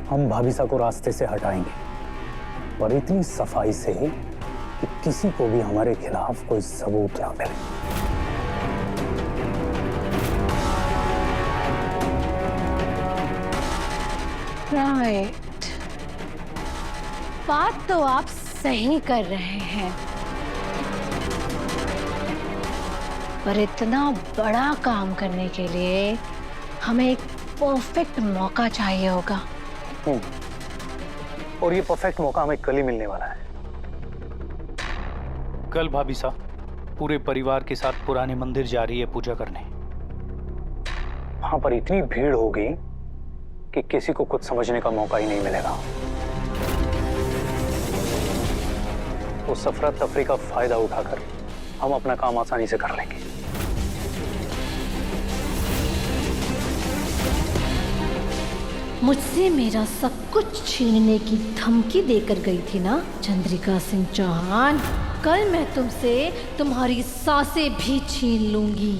हम भाभीसा को रास्ते से हटाएंगे, पर इतनी सफाई से कि किसी को भी हमारे खिलाफ कोई सबूत ना मिले। राइट, बात तो आप सही कर रहे हैं, पर इतना बड़ा काम करने के लिए हमें एक परफेक्ट मौका चाहिए होगा। और ये परफेक्ट मौका हमें कल ही मिलने वाला है। कल भाभी साहब पूरे परिवार के साथ पुराने मंदिर जा रही है पूजा करने। वहां पर इतनी भीड़ होगी कि किसी को कुछ समझने का मौका ही नहीं मिलेगा। तो सफरा तफरी का फायदा उठाकर हम अपना काम आसानी से कर लेंगे। मुझसे मेरा सब कुछ छीनने की धमकी देकर गई थी ना चंद्रिका सिंह चौहान, कल मैं तुमसे तुम्हारी सांसें भी छीन लूंगी।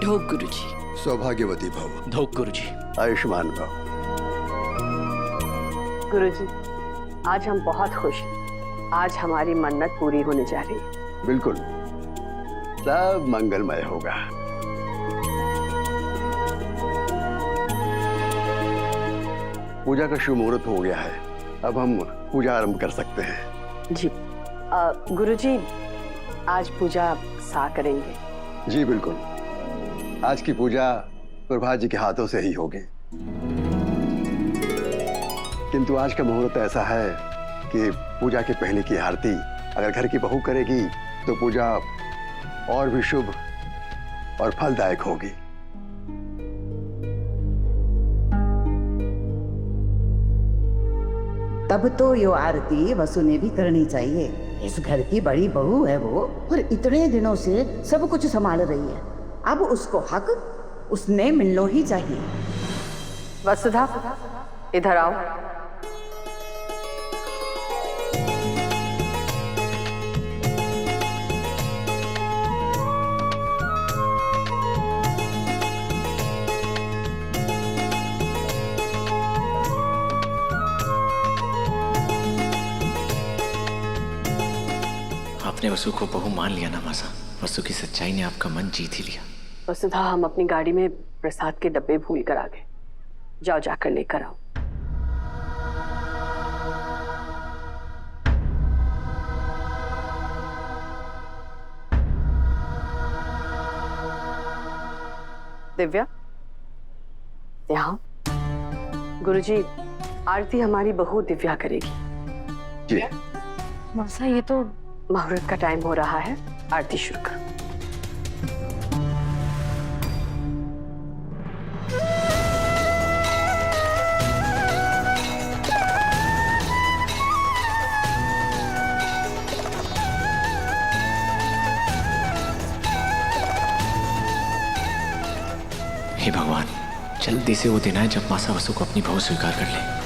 ढोक गुरुजी। सौभाग्यवती भव। धोक गुरुजी। आयुष्मान भव। गुरुजी, आज हम बहुत खुश हैं। आज हमारी मन्नत पूरी होने जा रही है। बिल्कुल, सब मंगलमय होगा। पूजा का शुभ मुहूर्त हो गया है, अब हम पूजा आरंभ कर सकते हैं। जी गुरुजी, आज पूजा सा करेंगे। जी बिल्कुल, आज की पूजा प्रभात जी के हाथों से ही होगी। किंतु आज का मुहूर्त ऐसा है कि पूजा के पहले की आरती अगर घर की बहू करेगी तो पूजा और भी शुभ और फलदायक होगी। तब तो यो आरती वसु ने भी करनी चाहिए। इस घर की बड़ी बहू है वो, और इतने दिनों से सब कुछ संभाल रही है। अब उसको हक उसने मिलना ही चाहिए। वसुधा, इधर आओ। आपने वसु को बहू मान लिया ना मासा। वसु की सच्चाई ने आपका मन जीत ही लिया। वसुधा, हम अपनी गाड़ी में प्रसाद के डब्बे भूल कर आ गए। जाओ जाकर लेकर आओ। दिव्या, यहाँ। गुरुजी, आरती हमारी बहू दिव्या करेगी। जी। मासा, ये तो मुहूर्त का टाइम हो रहा है, आरती शुरू करो। हे भगवान, जल्दी से वो दिन आए जब मासा वसु को अपनी बहू स्वीकार कर ले।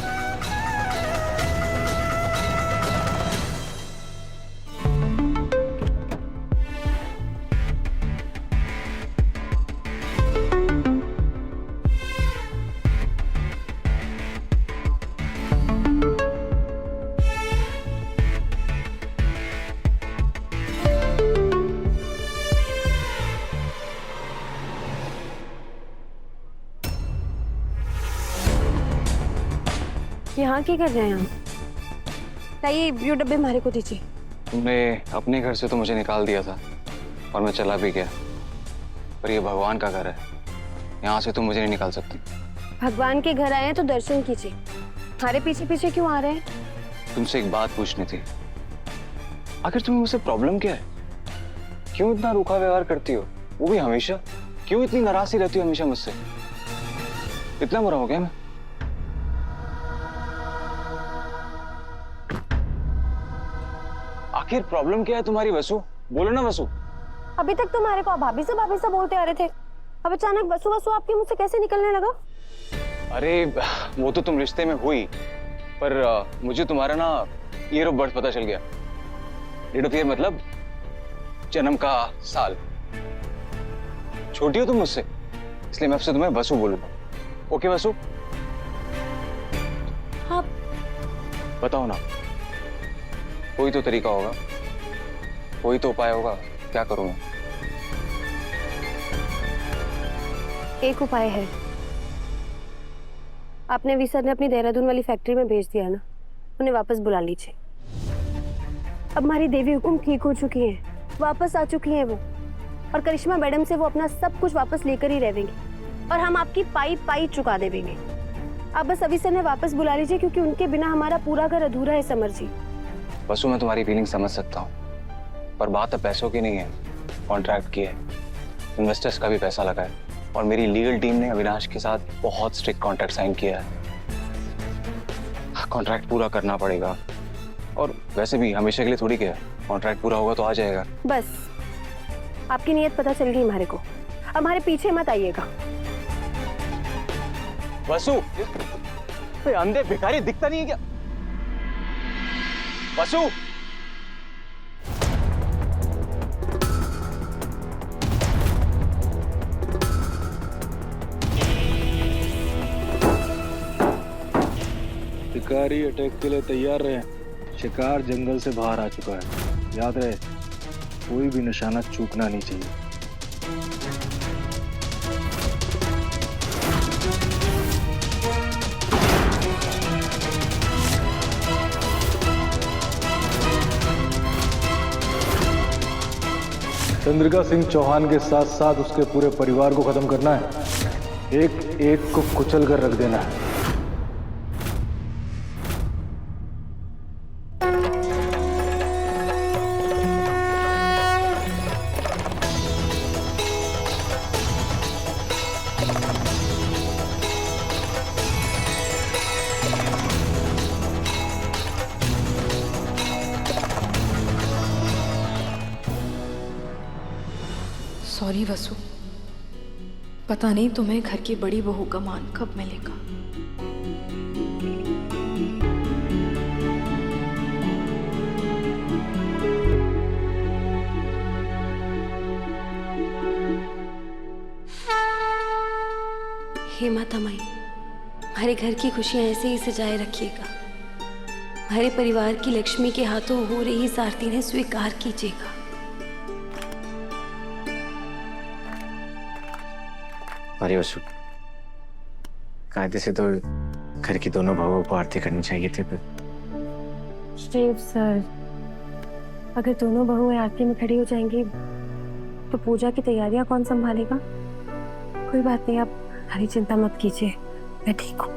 यहाँ क्या कर रहे हैं हम? लाइए ये डब्बे हमारे को दीजिए। तुमने अपने घर से तो मुझे निकाल दिया था और मैं चला भी गया, पर ये भगवान का घर है, यहाँ से तुम मुझे नहीं निकाल सकती। भगवान के घर आए हैं तो दर्शन कीजिए। हमारे पीछे पीछे क्यों आ रहे हैं? तुमसे एक बात पूछनी थी। आखिर तुम्हें मुझसे प्रॉब्लम क्या है? क्यों इतना रूखा व्यवहार करती हो, वो भी हमेशा? क्यों इतनी नाराज रहती हो हमेशा मुझसे? इतना बुरा हो गया मैं? आखिर प्रॉब्लम क्या है तुम्हारी वसु? बोलो ना वसु। अभी तक तुम्हारे को भाभी से बोलते आ रहे थे। अब अचानक वसु वसु आपके मुंह से कैसे निकलने लगा? अरे वो तो तुम रिश्ते में हुई, पर मुझे तुम्हारा ना ईयर ऑफ बर्थ पता चल गया। डेट ऑफ ईयर मतलब जन्म का साल। छोटी हो तुम मुझसे, इसलिए मैं आपसे तुम्हें वसु बोलूंगा। ओके वसु? हाँ। बताओ ना, कोई तो तरीका होगा, कोई तो उपाय होगा। क्या करूं मैं? एक उपाय है। आपने वी सर ने अपनी देहरादून वाली फैक्ट्री में भेज दिया ना, उन्हें वापस बुला लीजिए। अब हमारी देवी हुकुम ठीक हो चुकी है, वापस आ चुकी हैं वो, और करिश्मा मैडम से वो अपना सब कुछ वापस लेकर ही रहेंगे, और हम आपकी पाई पाई चुका देंगे। आप बस अभी सर ने वापस बुला लीजिए, क्योंकि उनके बिना हमारा पूरा घर अधूरा है समर जी। वसु मैं तुम्हारी फीलिंग समझ सकता हूँ, पर बात अब पैसों की नहीं है, कॉन्ट्रैक्ट की है। इन्वेस्टर्स का भी पैसा लगा है, और मेरी लीगल टीम ने अविनाश के साथ बहुत स्ट्रिक्ट कॉन्ट्रैक्ट साइन किया है। कॉन्ट्रैक्ट पूरा करना पड़ेगा, और वैसे भी हमेशा के लिए थोड़ी क्या, कॉन्ट्रैक्ट पूरा होगा तो आ जाएगा। बस आपकी नीयत पता चल गई हमारे को, अब हमारे पीछे मत आइएगा। वसु, अंधे भिखारी दिखता नहीं है क्या? वसु, शिकारी अटैक के लिए तैयार रहे। शिकार जंगल से बाहर आ चुका है, याद रहे कोई भी निशाना चूकना नहीं चाहिए। चंद्रिका सिंह चौहान के साथ साथ उसके पूरे परिवार को खत्म करना है, एक एक को कुचल कर रख देना है। सॉरी वसु, पता नहीं तुम्हें घर की बड़ी बहू का मान कब मिलेगा। हे माता माई, हमारे घर की खुशियां ऐसे ही सजाए रखिएगा। हमारे परिवार की लक्ष्मी के हाथों हो रही इस आरती ने स्वीकार कीजिएगा। अरे वसु, कायदे से तो घर की दोनों बहुओं को आरती करनी चाहिए थी, पर शिव सर, अगर दोनों बहुएं आरती में खड़ी हो जाएंगी तो पूजा की तैयारियां कौन संभालेगा? कोई बात नहीं, आप हरी चिंता मत कीजिए, मैं ठीक हूँ।